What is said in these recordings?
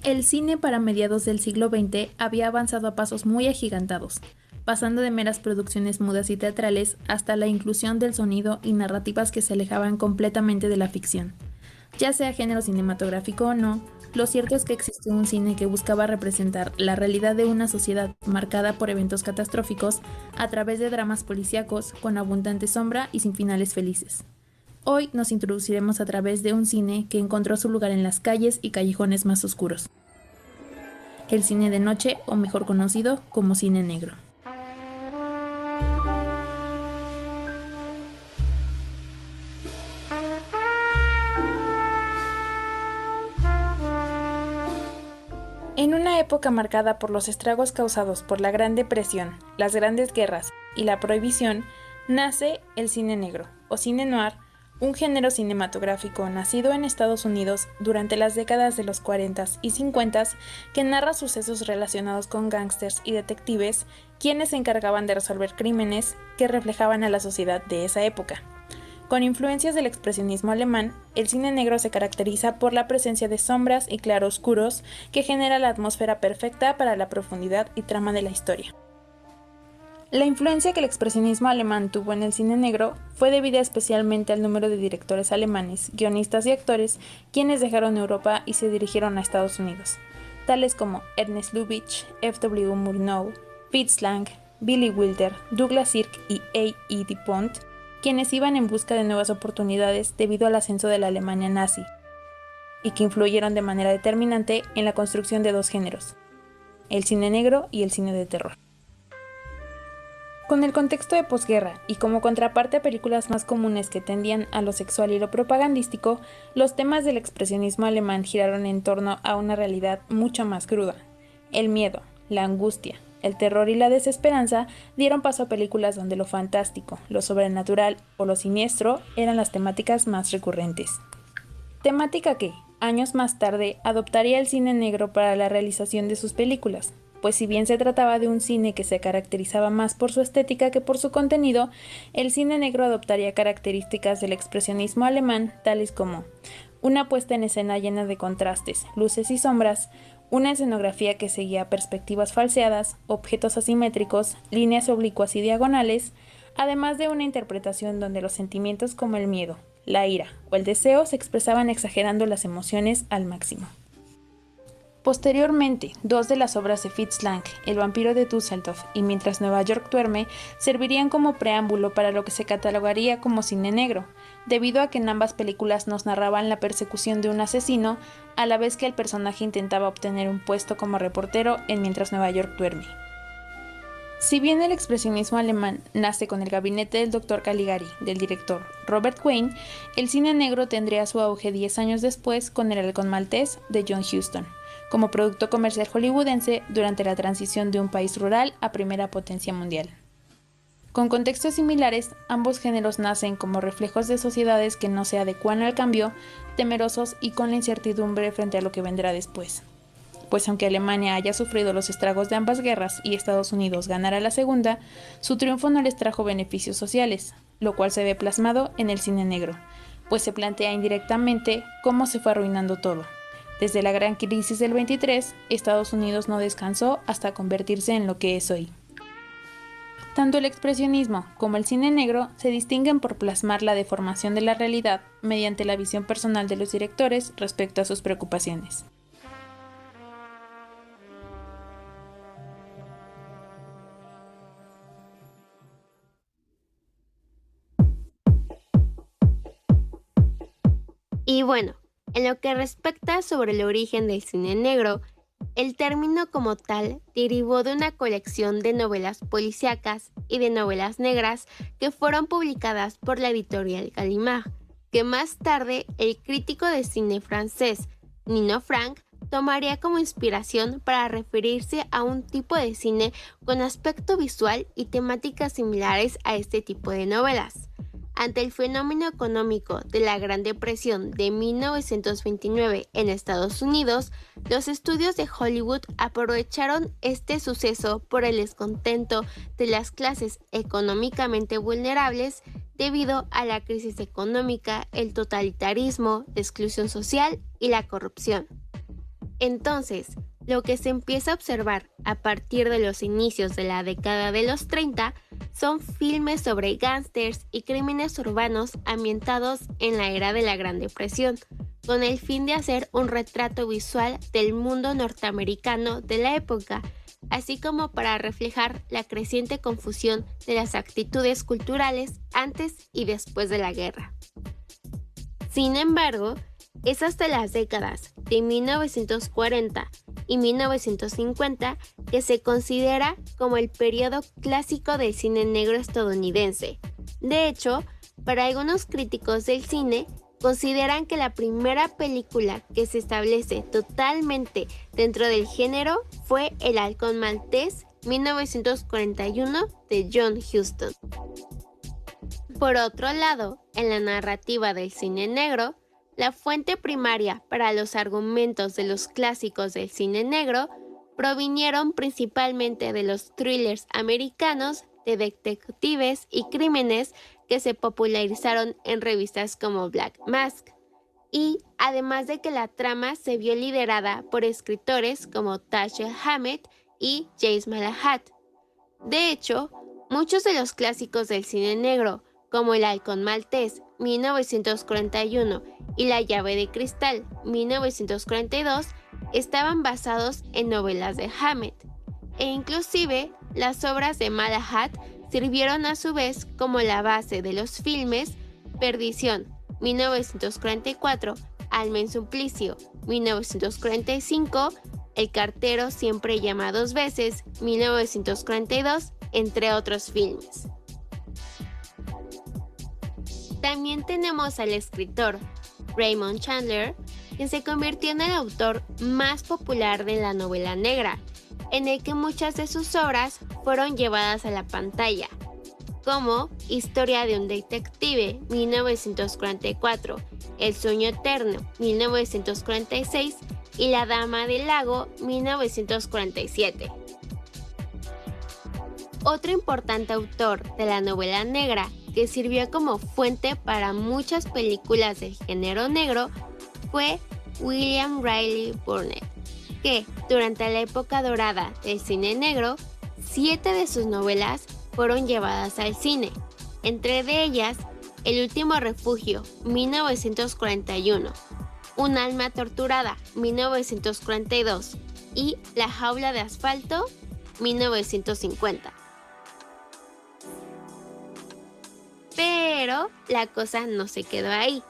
El cine para mediados del siglo XX había avanzado a pasos muy agigantados, pasando de meras producciones mudas y teatrales hasta la inclusión del sonido y narrativas que se alejaban completamente de la ficción. Ya sea género cinematográfico o no, lo cierto es que existió un cine que buscaba representar la realidad de una sociedad marcada por eventos catastróficos a través de dramas policíacos con abundante sombra y sin finales felices. Hoy nos introduciremos a través de un cine que encontró su lugar en las calles y callejones más oscuros. El cine de noche, o mejor conocido como cine negro. En una época marcada por los estragos causados por la Gran Depresión, las grandes guerras y la prohibición, nace el cine negro, o cine noir, un género cinematográfico nacido en Estados Unidos durante las décadas de los 40 y 50 que narra sucesos relacionados con gángsters y detectives, quienes se encargaban de resolver crímenes que reflejaban a la sociedad de esa época. Con influencias del expresionismo alemán, el cine negro se caracteriza por la presencia de sombras y claroscuros que genera la atmósfera perfecta para la profundidad y trama de la historia. La influencia que el expresionismo alemán tuvo en el cine negro fue debida especialmente al número de directores alemanes, guionistas y actores quienes dejaron Europa y se dirigieron a Estados Unidos, tales como Ernest Lubitsch, F.W. Murnau, Fritz Lang, Billy Wilder, Douglas Sirk y A.E. Dupont, quienes iban en busca de nuevas oportunidades debido al ascenso de la Alemania nazi, y que influyeron de manera determinante en la construcción de dos géneros, el cine negro y el cine de terror. Con el contexto de posguerra y como contraparte a películas más comunes que tendían a lo sexual y lo propagandístico, los temas del expresionismo alemán giraron en torno a una realidad mucho más cruda: el miedo, la angustia, el terror y la desesperanza dieron paso a películas donde lo fantástico, lo sobrenatural o lo siniestro eran las temáticas más recurrentes. Temática que, años más tarde, adoptaría el cine negro para la realización de sus películas, pues si bien se trataba de un cine que se caracterizaba más por su estética que por su contenido, el cine negro adoptaría características del expresionismo alemán, tales como una puesta en escena llena de contrastes, luces y sombras, una escenografía que seguía perspectivas falseadas, objetos asimétricos, líneas oblicuas y diagonales, además de una interpretación donde los sentimientos como el miedo, la ira o el deseo se expresaban exagerando las emociones al máximo. Posteriormente, dos de las obras de Fritz Lang, El vampiro de Düsseldorf y Mientras Nueva York duerme, servirían como preámbulo para lo que se catalogaría como cine negro, debido a que en ambas películas nos narraban la persecución de un asesino, a la vez que el personaje intentaba obtener un puesto como reportero en Mientras Nueva York duerme. Si bien el expresionismo alemán nace con el gabinete del Dr. Caligari, del director Robert Wayne, el cine negro tendría su auge 10 años después con El halcón maltés, de John Huston, como producto comercial hollywoodense durante la transición de un país rural a primera potencia mundial. Con contextos similares, ambos géneros nacen como reflejos de sociedades que no se adecuan al cambio, temerosos y con la incertidumbre frente a lo que vendrá después. Pues aunque Alemania haya sufrido los estragos de ambas guerras y Estados Unidos ganara la segunda, su triunfo no les trajo beneficios sociales, lo cual se ve plasmado en el cine negro, pues se plantea indirectamente cómo se fue arruinando todo. Desde la gran crisis del 23, Estados Unidos no descansó hasta convertirse en lo que es hoy. Tanto el expresionismo como el cine negro se distinguen por plasmar la deformación de la realidad mediante la visión personal de los directores respecto a sus preocupaciones. Y bueno, en lo que respecta sobre el origen del cine negro, el término como tal derivó de una colección de novelas policíacas y de novelas negras que fueron publicadas por la editorial Gallimard, que más tarde el crítico de cine francés Nino Frank tomaría como inspiración para referirse a un tipo de cine con aspecto visual y temáticas similares a este tipo de novelas. Ante el fenómeno económico de la Gran Depresión de 1929 en Estados Unidos, los estudios de Hollywood aprovecharon este suceso por el descontento de las clases económicamente vulnerables debido a la crisis económica, el totalitarismo, la exclusión social y la corrupción. Entonces, lo que se empieza a observar a partir de los inicios de la década de los 30 son filmes sobre gángsters y crímenes urbanos ambientados en la era de la Gran Depresión, con el fin de hacer un retrato visual del mundo norteamericano de la época, así como para reflejar la creciente confusión de las actitudes culturales antes y después de la guerra. Sin embargo, es hasta las décadas de 1940 y 1950 que se considera como el periodo clásico del cine negro estadounidense. De hecho, para algunos críticos del cine, consideran que la primera película que se establece totalmente dentro del género fue El Halcón Maltés, 1941, de John Huston. Por otro lado, en la narrativa del cine negro, la fuente primaria para los argumentos de los clásicos del cine negro provinieron principalmente de los thrillers americanos de detectives y crímenes que se popularizaron en revistas como Black Mask, y además de que la trama se vio liderada por escritores como Dashiell Hammett y James Malahat. De hecho, muchos de los clásicos del cine negro, como El Halcón Maltés, 1941, y La Llave de Cristal, 1942, estaban basados en novelas de Hammett, e inclusive las obras de Malahat sirvieron a su vez como la base de los filmes Perdición, 1944, Alma en Suplicio, 1945, El Cartero Siempre Llama Dos Veces, 1942, entre otros filmes. También tenemos al escritor Raymond Chandler, quien se convirtió en el autor más popular de la novela negra, en el que muchas de sus obras fueron llevadas a la pantalla, como Historia de un detective, 1944, El sueño eterno, 1946 y La dama del lago, 1947. Otro importante autor de la novela negra que sirvió como fuente para muchas películas del género negro fue William Riley Burnett, que durante la época dorada del cine negro, 7 de sus novelas fueron llevadas al cine, entre de ellas El último refugio, 1941, Un alma torturada, 1942 y La jaula de asfalto, 1950. Pero la cosa no se quedó ahí.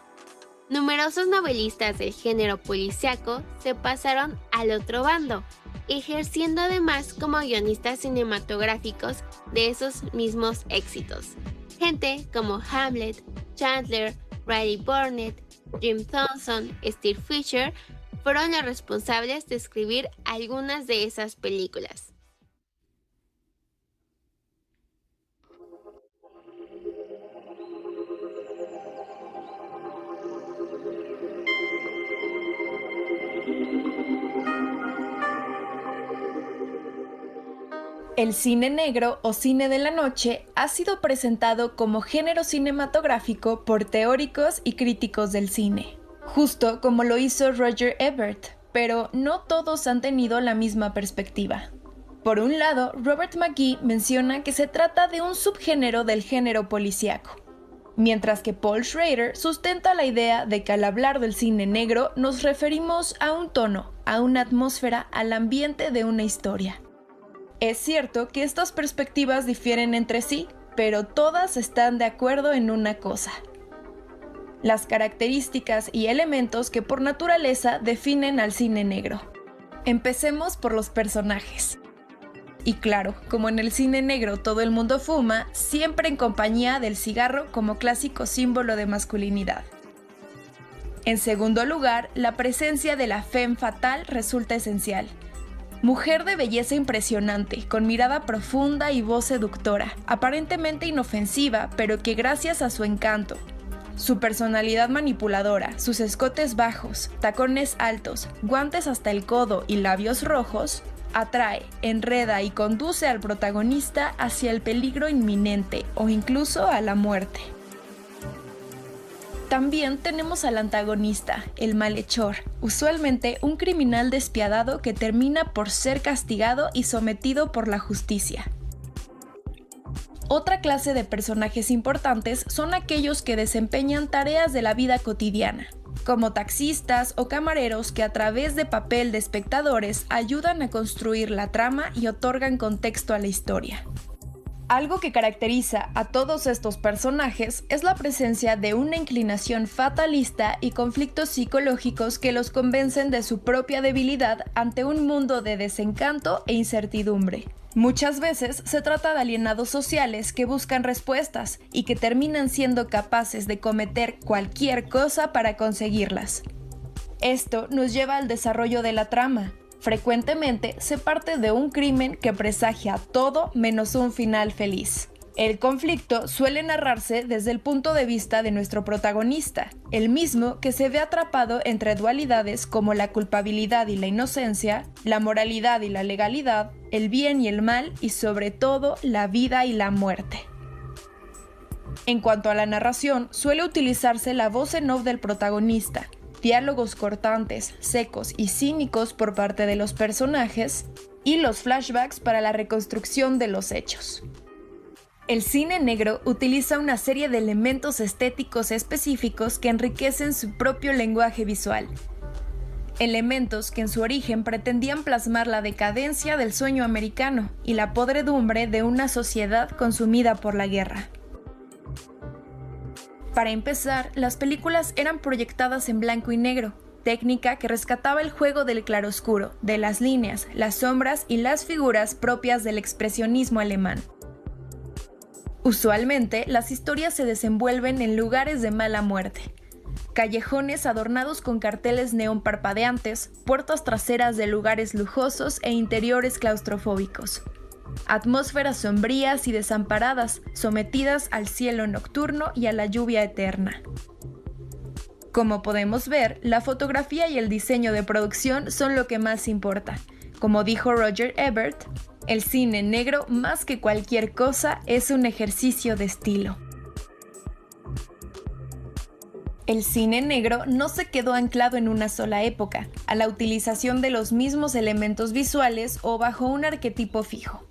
Numerosos novelistas del género policíaco se pasaron al otro bando, ejerciendo además como guionistas cinematográficos de esos mismos éxitos. Gente como Hamlet, Chandler, Riley Burnett, Jim Thompson, Steve Fisher fueron los responsables de escribir algunas de esas películas. El cine negro o cine de la noche ha sido presentado como género cinematográfico por teóricos y críticos del cine, justo como lo hizo Roger Ebert, pero no todos han tenido la misma perspectiva. Por un lado, Robert McGee menciona que se trata de un subgénero del género policíaco, mientras que Paul Schrader sustenta la idea de que al hablar del cine negro nos referimos a un tono, a una atmósfera, al ambiente de una historia. Es cierto que estas perspectivas difieren entre sí, pero todas están de acuerdo en una cosa: las características y elementos que por naturaleza definen al cine negro. Empecemos por los personajes. Y claro, como en el cine negro todo el mundo fuma, siempre en compañía del cigarro como clásico símbolo de masculinidad. En segundo lugar, la presencia de la femme fatale resulta esencial. Mujer de belleza impresionante, con mirada profunda y voz seductora, aparentemente inofensiva, pero que gracias a su encanto, su personalidad manipuladora, sus escotes bajos, tacones altos, guantes hasta el codo y labios rojos, atrae, enreda y conduce al protagonista hacia el peligro inminente o incluso a la muerte. También tenemos al antagonista, el malhechor, usualmente un criminal despiadado que termina por ser castigado y sometido por la justicia. Otra clase de personajes importantes son aquellos que desempeñan tareas de la vida cotidiana, como taxistas o camareros que a través de papel de espectadores ayudan a construir la trama y otorgan contexto a la historia. Algo que caracteriza a todos estos personajes es la presencia de una inclinación fatalista y conflictos psicológicos que los convencen de su propia debilidad ante un mundo de desencanto e incertidumbre. Muchas veces se trata de alienados sociales que buscan respuestas y que terminan siendo capaces de cometer cualquier cosa para conseguirlas. Esto nos lleva al desarrollo de la trama. Frecuentemente se parte de un crimen que presagia todo menos un final feliz. El conflicto suele narrarse desde el punto de vista de nuestro protagonista, el mismo que se ve atrapado entre dualidades como la culpabilidad y la inocencia, la moralidad y la legalidad, el bien y el mal y sobre todo la vida y la muerte. En cuanto a la narración, suele utilizarse la voz en off del protagonista, diálogos cortantes, secos y cínicos por parte de los personajes, y los flashbacks para la reconstrucción de los hechos. El cine negro utiliza una serie de elementos estéticos específicos que enriquecen su propio lenguaje visual. Elementos que en su origen pretendían plasmar la decadencia del sueño americano y la podredumbre de una sociedad consumida por la guerra. Para empezar, las películas eran proyectadas en blanco y negro, técnica que rescataba el juego del claroscuro, de las líneas, las sombras y las figuras propias del expresionismo alemán. Usualmente, las historias se desenvuelven en lugares de mala muerte. Callejones adornados con carteles neón parpadeantes, puertas traseras de lugares lujosos e interiores claustrofóbicos. Atmósferas sombrías y desamparadas, sometidas al cielo nocturno y a la lluvia eterna. Como podemos ver, la fotografía y el diseño de producción son lo que más importa. Como dijo Roger Ebert, el cine negro, más que cualquier cosa, es un ejercicio de estilo. El cine negro no se quedó anclado en una sola época, a la utilización de los mismos elementos visuales o bajo un arquetipo fijo.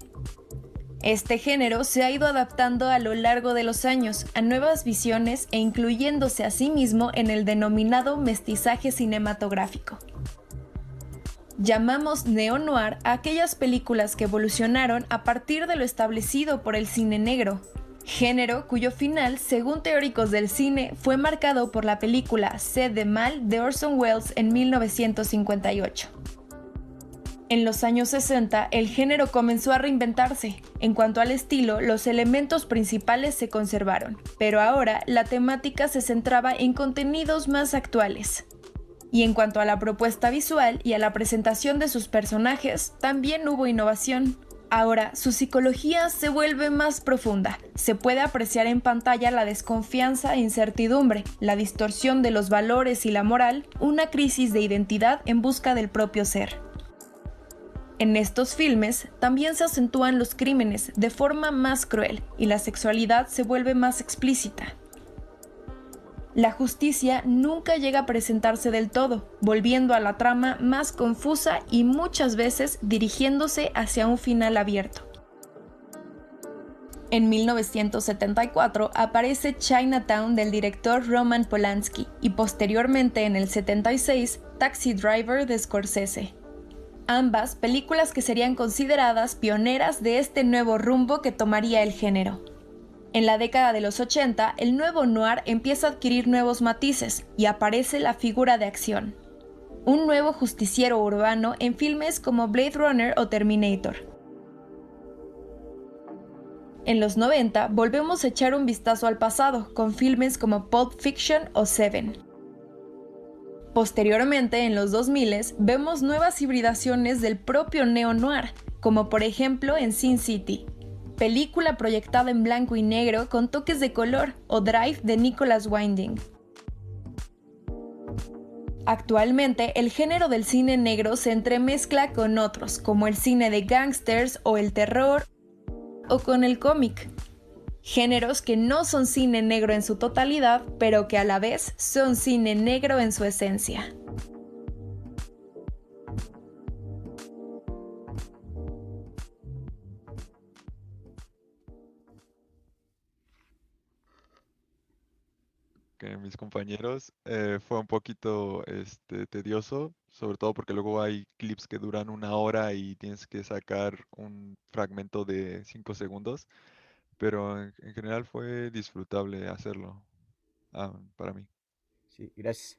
Este género se ha ido adaptando a lo largo de los años a nuevas visiones e incluyéndose a sí mismo en el denominado mestizaje cinematográfico. Llamamos neo-noir a aquellas películas que evolucionaron a partir de lo establecido por el cine negro, género cuyo final, según teóricos del cine, fue marcado por la película Sed de Mal de Orson Welles en 1958. En los años 60, el género comenzó a reinventarse. En cuanto al estilo, los elementos principales se conservaron, pero ahora la temática se centraba en contenidos más actuales. Y en cuanto a la propuesta visual y a la presentación de sus personajes, también hubo innovación. Ahora, su psicología se vuelve más profunda. Se puede apreciar en pantalla la desconfianza e incertidumbre, la distorsión de los valores y la moral, una crisis de identidad en busca del propio ser. En estos filmes también se acentúan los crímenes de forma más cruel y la sexualidad se vuelve más explícita. La justicia nunca llega a presentarse del todo, volviendo a la trama más confusa y muchas veces dirigiéndose hacia un final abierto. En 1974 aparece Chinatown del director Roman Polanski y posteriormente en el 76 Taxi Driver de Scorsese. Ambas películas que serían consideradas pioneras de este nuevo rumbo que tomaría el género. En la década de los 80, el nuevo noir empieza a adquirir nuevos matices y aparece la figura de acción. Un nuevo justiciero urbano en filmes como Blade Runner o Terminator. En los 90 volvemos a echar un vistazo al pasado con filmes como Pulp Fiction o Seven. Posteriormente, en los 2000 vemos nuevas hibridaciones del propio neo-noir, como por ejemplo en Sin City, película proyectada en blanco y negro con toques de color, o Drive de Nicholas Winding. Actualmente, el género del cine negro se entremezcla con otros, como el cine de gángsters o el terror, o con el cómic. Géneros que no son cine negro en su totalidad, pero que a la vez son cine negro en su esencia. Que mis compañeros fue un poquito tedioso, sobre todo porque luego hay clips que duran 1 hora y tienes que sacar un fragmento de 5 segundos, pero en general fue disfrutable hacerlo para mí. Sí, gracias.